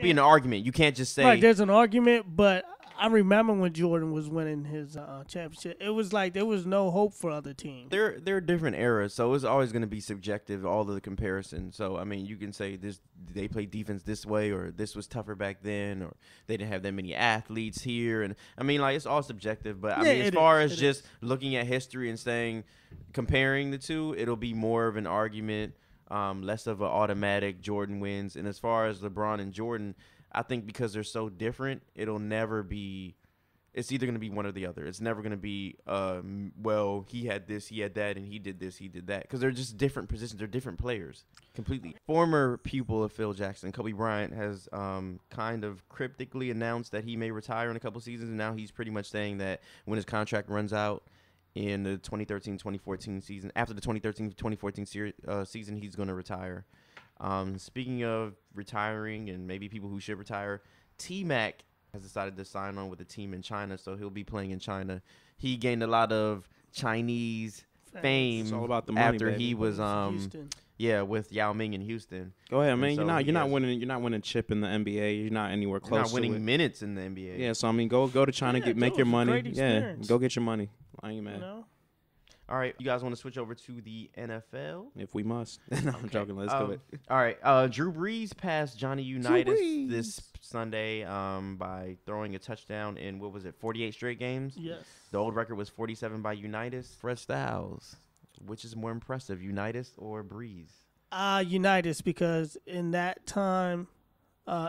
be an argument. You can't just say right. There's an argument, but I remember when Jordan was winning his championship. It was like there was no hope for other teams. They're different eras, so it's always going to be subjective. All of the comparison. So I mean, you can say they played defense this way, or this was tougher back then, or they didn't have that many athletes here, and I mean, like it's all subjective. But I mean, as far as just looking at history and saying comparing the two, it'll be more of an argument. Less of an automatic Jordan wins. And as far as LeBron and Jordan, I think because they're so different, it'll never be – it's either going to be one or the other. It's never going to be, well, he had this, he had that, and he did this, he did that. Because they're just different positions. They're different players completely. Former pupil of Phil Jackson, Kobe Bryant, has kind of cryptically announced that he may retire in a couple seasons. And now he's pretty much saying that when his contract runs out, in the 2013-2014 season, after the 2013-2014 season, he's going to retire. Speaking of retiring and maybe people who should retire, tNEP has decided to sign on with a team in China, so he'll be playing in China. He gained a lot of Chinese fame it's all about the money, after baby. he was with Yao Ming in Houston. Go ahead, man. So You're not winning a chip in the NBA. You're not anywhere close. You're not winning to it. minutes in the NBA. Yeah, so I mean, go to China, make your money. Yeah, go get your money. I ain't mad. You know? All right, you guys want to switch over to the NFL? If we must. No, I'm joking. Let's do it. All right, Drew Brees passed Johnny Unitas this Sunday by throwing a touchdown in, 48 straight games? Yes. The old record was 47 by Unitas. Fred Styles, which is more impressive, Unitas or Brees? Unitas, because in that time,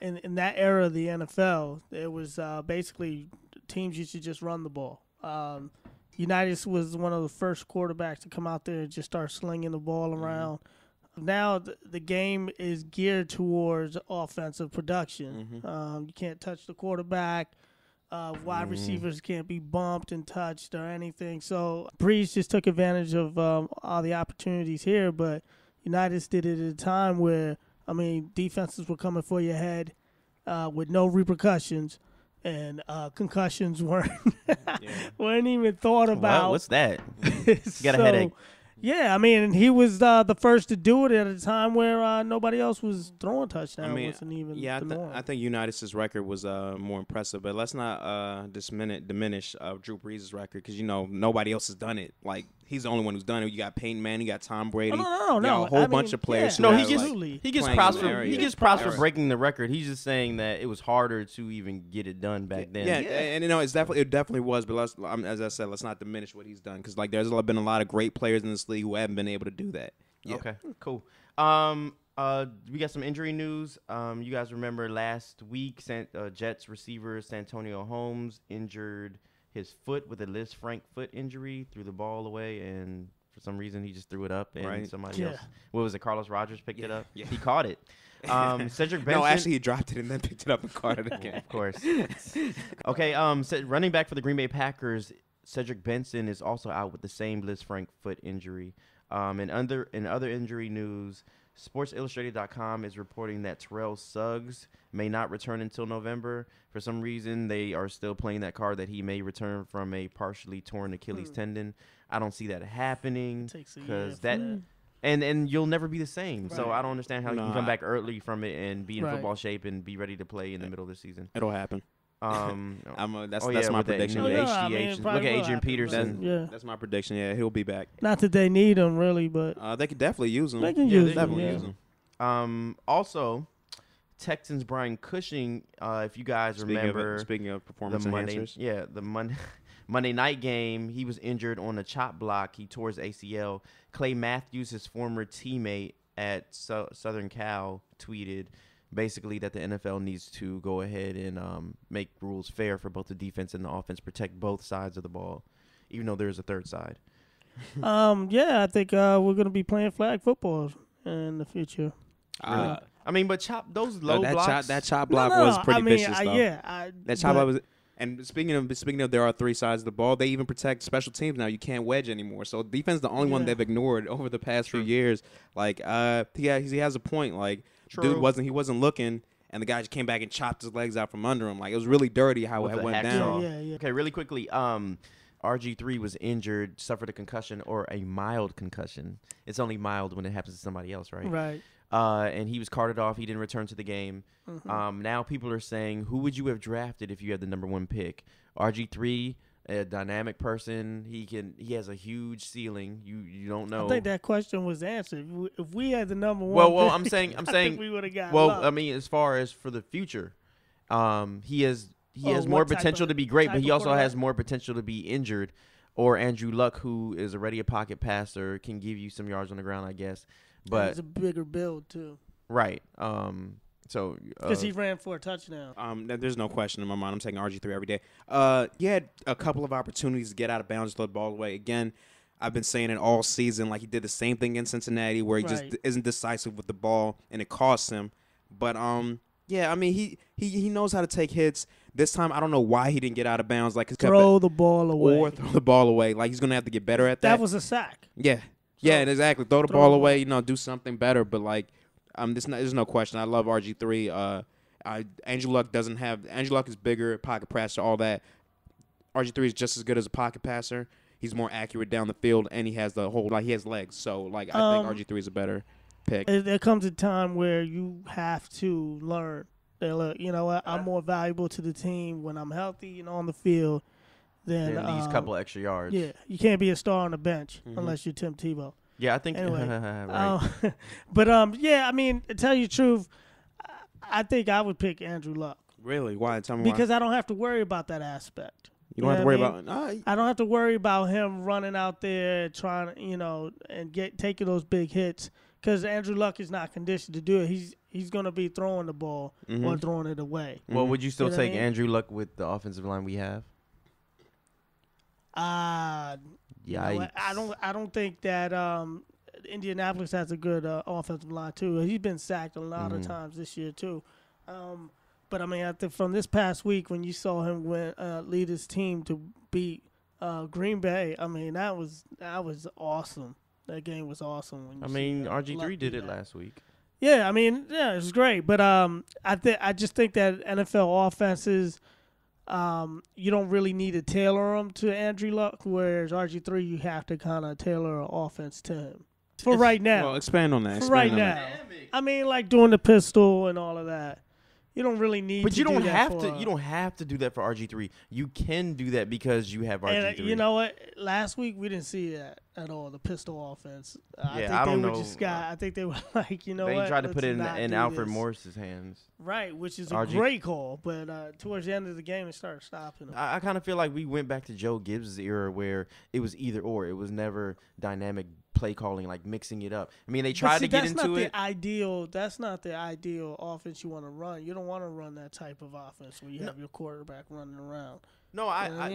in that era of the NFL, it was basically teams used to just run the ball. Unitas was one of the first quarterbacks to come out there and just start slinging the ball around. Now the game is geared towards offensive production. You can't touch the quarterback. Wide receivers can't be bumped and touched or anything. So Breeze just took advantage of all the opportunities here, but Unitas did it at a time where, I mean, defenses were coming for your head with no repercussions. And concussions weren't even thought about. What? What's that? You got a headache. Yeah, I mean, he was the first to do it at a time where nobody else was throwing touchdowns. I think Unitas' record was more impressive, but let's not diminish Drew Brees' record because nobody else has done it. Like he's the only one who's done it. You got Peyton Manning, you got Tom Brady, no, a whole bunch of players. He gets props for breaking the record. He's just saying that it was harder to even get it done back then. Yeah, and it definitely was. But as I said, let's not diminish what he's done because there's been a lot of great players in this league who haven't been able to do that. Yeah. Okay, cool. We got some injury news. You guys remember last week, Jets receiver Santonio Holmes injured his foot with a Liz Frank foot injury, threw the ball away, and for some reason he just threw it up, and somebody else, what was it, Carlos Rogers picked it up? Yeah. He caught it. Cedric Benson. No, actually he dropped it and then picked it up and caught it again. Of course. Okay, running back for the Green Bay Packers, Cedric Benson is also out with the same Liz Frank foot injury. In other injury news, SportsIllustrated.com is reporting that Terrell Suggs may not return until November. For some reason, they are still playing that card that he may return from a partially torn Achilles tendon. I don't see that happening because and you'll never be the same. Right. So I don't understand how you can come back early from it and be in football shape and be ready to play in the middle of the season. It'll happen. That's my prediction. Look at Adrian Peterson. Yeah, that's my prediction. Yeah, he'll be back. Not that they need him really, but they could definitely use him. They can use him. Also, Texans Brian Cushing. If you guys remember, speaking of performance enhancers, the Monday night game, he was injured on a chop block. He tore his ACL. Clay Matthews, his former teammate at Southern Cal, tweeted basically that the NFL needs to go ahead and make rules fair for both the defense and the offense, protect both sides of the ball, even though there's a third side. I think we're going to be playing flag football in the future. Really? I mean, but those low blocks. That chop block was pretty vicious, though. That chop block was. And speaking of, there are three sides of the ball. They even protect special teams now. You can't wedge anymore. So defense is the only one they've ignored over the past few years. Like, he has a point. Like, dude wasn't looking, and the guy just came back and chopped his legs out from under him. Like, it was really dirty how it went down. Yeah. Okay, really quickly. RG3 was injured, suffered a concussion or a mild concussion. It's only mild when it happens to somebody else, right? Right. and he was carted off. He didn't return to the game. Mm-hmm. Now people are saying, who would you have drafted if you had the number 1 pick? RG3, a dynamic person. He has a huge ceiling. You don't know. I think that question was answered. If we had the number 1 well, pick, I'm saying I think we would have got well, Luck. I mean, as far as for the future, he has more what potential type to be great, of but he also quarterback? has more potential to be injured. Or Andrew Luck, who is already a pocket passer, can give you some yards on the ground, I guess. But it's a bigger build too. Right. So because he ran for a touchdown. There's no question in my mind. I'm taking RG3 every day. He had a couple of opportunities to get out of bounds, throw the ball away. Again, I've been saying it all season. Like, he did the same thing in Cincinnati, where he just isn't decisive with the ball, and it costs him. But yeah, I mean, he knows how to take hits. This time, I don't know why he didn't get out of bounds. Like, throw the ball away or throw the ball away. Like, he's gonna have to get better at that. That was a sack. Yeah. Yeah, exactly. Throw the ball away. Do something better. But there's no question. I love RG3. Andrew Luck is bigger, pocket passer, all that. RG3 is just as good as a pocket passer. He's more accurate down the field, and he has he has legs. So I think RG3 is a better pick. There comes a time where you have to learn that, look, you know what, I'm more valuable to the team when I'm healthy and on the field than these couple extra yards. Yeah, you can't be a star on the bench unless you're Tim Tebow. Yeah, I think anyway. Right. But yeah, I mean, to tell you the truth, I think I would pick Andrew Luck. Really? Why? Tell me why. Because I don't have to worry about that aspect. You don't have to worry about. I don't have to worry about him running out there trying to, and taking those big hits. Because Andrew Luck is not conditioned to do it. He's going to be throwing the ball or throwing it away. Well, would you still take Andrew Luck with the offensive line we have? Yeah, I don't think that Indianapolis has a good offensive line too. He's been sacked a lot of times this year too. But I mean, I think from this past week when you saw him lead his team to beat Green Bay, I mean that was awesome. That game was awesome. RG3 did it last week. Yeah, I mean, yeah, it was great. But I just think that NFL offenses, you don't really need to tailor them to Andrew Luck, whereas RG3, you have to kind of tailor an offense to him. Right now. Well, expand on that. Right now. I mean, like doing the pistol and all of that. You don't really need but to you don't do that have for, to. You don't have to do that for RG3. You can do that because you have RG3. And you know what? Last week we didn't see that at all. The pistol offense. I don't know. I think they were like, what? They tried to put it in Alfred Morris's hands. Right, which is a great call. But towards the end of the game, it started stopping them. I kind of feel like we went back to Joe Gibbs' era where it was either or. It was never dynamic play calling, like mixing it up. I mean, they tried to get into it. That's not the ideal offense you want to run. You don't want to run that type of offense where you have your quarterback running around. No,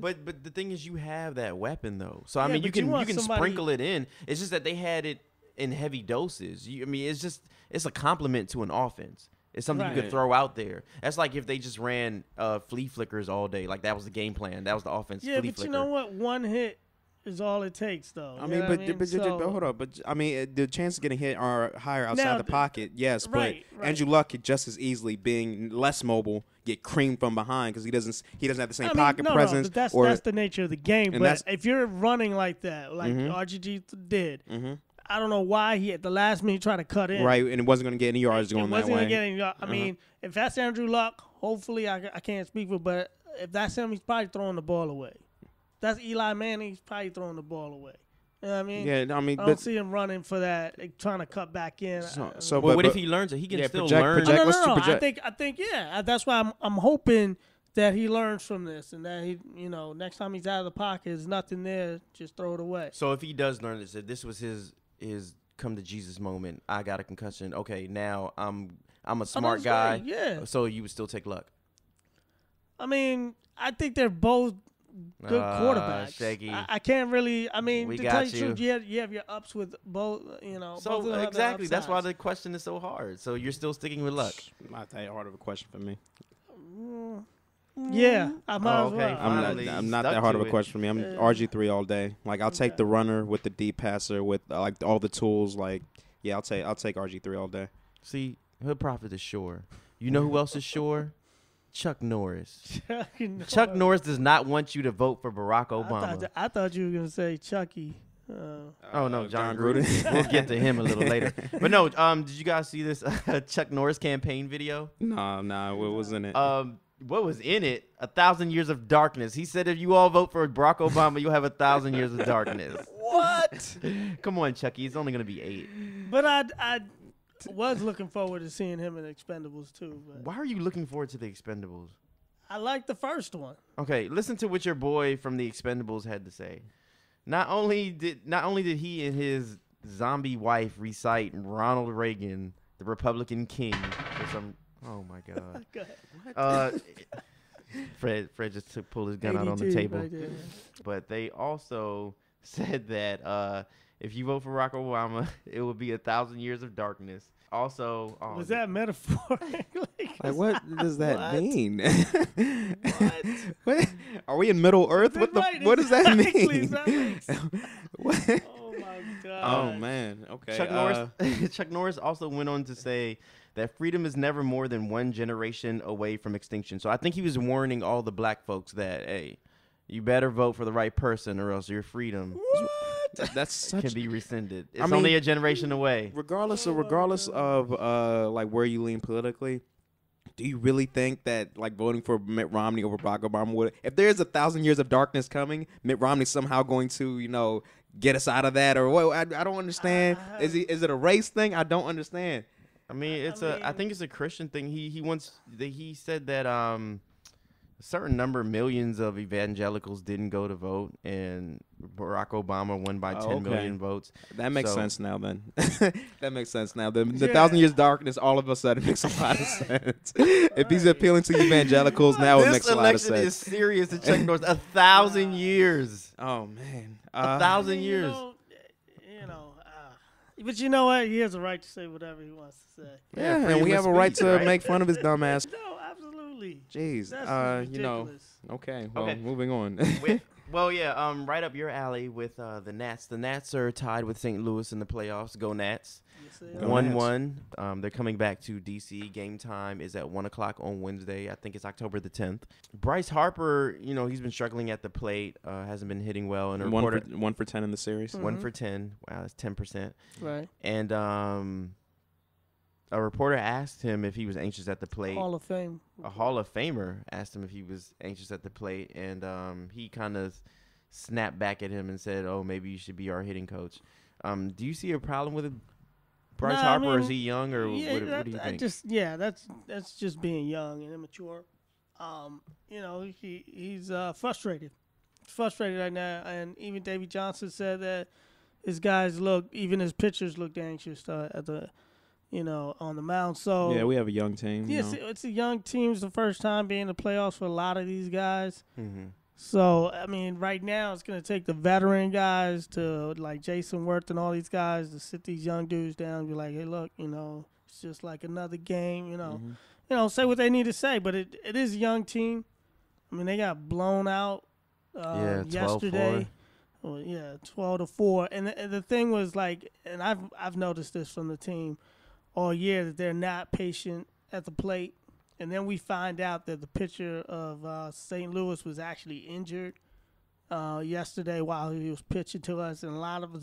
but the thing is, you have that weapon though. So I mean, you can sprinkle it in. It's just that they had it in heavy doses. It's a compliment to an offense. It's something you could throw out there. That's like if they just ran flea flickers all day. Like that was the game plan. That was the offense. Yeah, but you know what? One hit is all it takes, though. Hold on. But I mean, the chances of getting hit are higher outside the pocket. Yes, but Andrew Luck could just as easily, being less mobile, get creamed from behind because he doesn't have the same pocket presence. No, that's the nature of the game. But if you're running like that, like RGG did. I don't know why he at the last minute tried to cut in. Right, and it wasn't going to get any yards going that way. It wasn't going to get any yards. I mean, if that's Andrew Luck, hopefully I can't speak for, but if that's him, he's probably throwing the ball away. That's Eli Manning, he's probably throwing the ball away. You know what I mean? Yeah, I don't see him running for that, trying to cut back in. But what if he learns it? He can still learn. No. I think that's why I'm hoping that he learns from this and that he, next time he's out of the pocket, there's nothing there, just throw it away. So if he does learn this, if this was his come to Jesus moment, I got a concussion. Okay, now I'm a smart guy. Right, yeah. So you would still take Luck. I mean, I think they're both good quarterbacks. Shaky. I can't really. I mean, to tell you the truth, you have your ups with both. So both exactly, that's why the question is so hard. So you're still sticking with Luck. Not that hard of a question for me. Yeah, I might as well. I'm not that hard of a question for me. I'm RG3 all day. Like I'll take the runner with the deep passer with like all the tools. Like I'll take RG3 all day. See, Hood Prophet is sure. You know who else is sure? Chuck Norris. Chuck Norris does not want you to vote for Barack Obama. I thought you were gonna say Chucky. Oh no, John Gruden. We'll get to him a little later. But no, did you guys see this Chuck Norris campaign video? No. What was in it? What was in it? 1,000 years of darkness. He said if you all vote for Barack Obama, you'll have 1,000 years of darkness. What? Come on, Chucky. It's only gonna be 8. But I was looking forward to seeing him in Expendables too. But why are you looking forward to the Expendables? I like the first one. Okay, listen to what your boy from the Expendables had to say. Not only did he and his zombie wife recite Ronald Reagan, the Republican king, for some. Oh my God. What? Fred just pulled his gun out on the table. Right there. But they also said that if you vote for Barack Obama, it will be 1,000 years of darkness. Also, was that metaphor? Like, what does that mean? What? Are we in Middle Earth? What does that mean? What? Oh my God. Oh man. Okay. Chuck Norris also went on to say that freedom is never more than one generation away from extinction. So I think he was warning all the black folks that, hey, you better vote for the right person or else your freedom can be rescinded. It's only a generation away. Regardless of like where you lean politically, do you really think that like voting for Mitt Romney over Barack Obama would, if there's 1,000 years of darkness coming, Mitt Romney's somehow going to, get us out of that, or what? I don't understand. Is it a race thing? I don't understand. I mean, I think it's a Christian thing. He said that a certain number, millions of evangelicals didn't go to vote, and Barack Obama won by 10 million votes. That makes sense now. Then that makes sense now. The 1,000 years of darkness all of a sudden makes a lot of sense. If he's appealing to evangelicals now, it makes a lot of sense. This election is serious to Chuck Norris. 1,000 years. Oh man, 1,000 years. But you know what? He has a right to say whatever he wants to say. Yeah, and we have a right to make fun of his dumb ass. No, absolutely. Jeez, that's ridiculous. Okay, well, moving on. Right up your alley with the Nats. The Nats are tied with St. Louis in the playoffs. Go Nats. 1-1. They're coming back to D.C. Game time is at 1 o'clock on Wednesday. I think it's October the 10th. Bryce Harper, he's been struggling at the plate. Hasn't been hitting well. And 1 for 10 in the series. Mm-hmm. 1 for 10. Wow, that's 10%. Right. And a reporter asked him if he was anxious at the plate. Hall of Fame. A Hall of Famer asked him if he was anxious at the plate, and he kind of snapped back at him and said, "Oh, maybe you should be our hitting coach." Do you see a problem with Bryce Harper? Or is he young, or what do you think? That's just being young and immature. He's frustrated. He's frustrated right now, and even Davey Johnson said that his guys even his pitchers looked anxious at the. On the mound. So yeah, we have a young team. Yes, it's a young team. It's the first time being in the playoffs for a lot of these guys. Mm-hmm. So I mean, right now it's going to take the veteran guys to like Jason Worth and all these guys to sit these young dudes down and be like, "Hey, look, it's just like another game. Mm-hmm. Say what they need to say." But it is a young team. I mean, they got blown out yesterday. 12-4. 12-4. And the thing was like, and I've noticed this from the team all year, that they're not patient at the plate. And then we find out that the pitcher of St. Louis was actually injured yesterday while he was pitching to us. And a lot of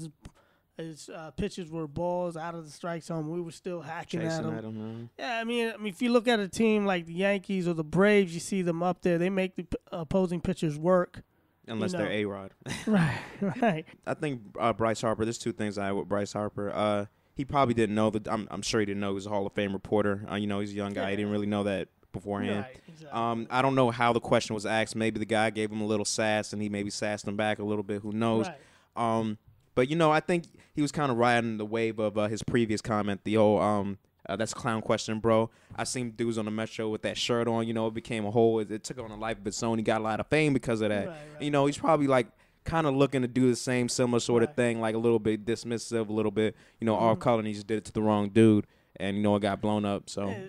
his pitches were balls out of the strike zone. We were still hacking at him. Yeah, I mean, if you look at a team like the Yankees or the Braves, you see them up there. They make the opposing pitchers work. Unless they're A-Rod. Right. I think Bryce Harper, there's two things I have with Bryce Harper. He probably didn't know that. I'm sure he didn't know he was a Hall of Fame reporter. He's a young guy. He didn't really know that beforehand. Right, exactly. I don't know how the question was asked. Maybe the guy gave him a little sass, and he maybe sassed him back a little bit. Who knows? Right. But I think he was kind of riding the wave of his previous comment. The old that's a clown question, bro. I seen dudes on the Metro with that shirt on. It became a whole. It took on a life of its own. He got a lot of fame because of that. Right. He's probably like kind of looking to do the same similar sort of thing, like a little bit dismissive, a little bit, off color, and he just did it to the wrong dude, and it got blown up. So I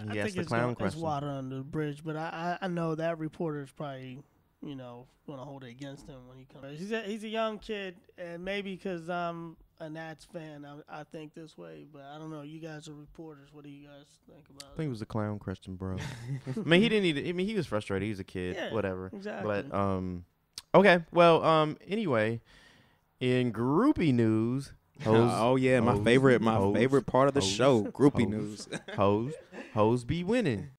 think it's water under the bridge, but I know that reporter is probably going to hold it against him when he comes. He's a young kid, and maybe because I'm a Nats fan, I think this way, but I don't know. You guys are reporters. What do you guys think about it? I think it was a clown question, bro. I mean, he didn't need it. I mean, he was frustrated. He was a kid, whatever. Exactly. But okay, well, anyway, In groupie news, my favorite part of the show, groupie news. Hoes be winning.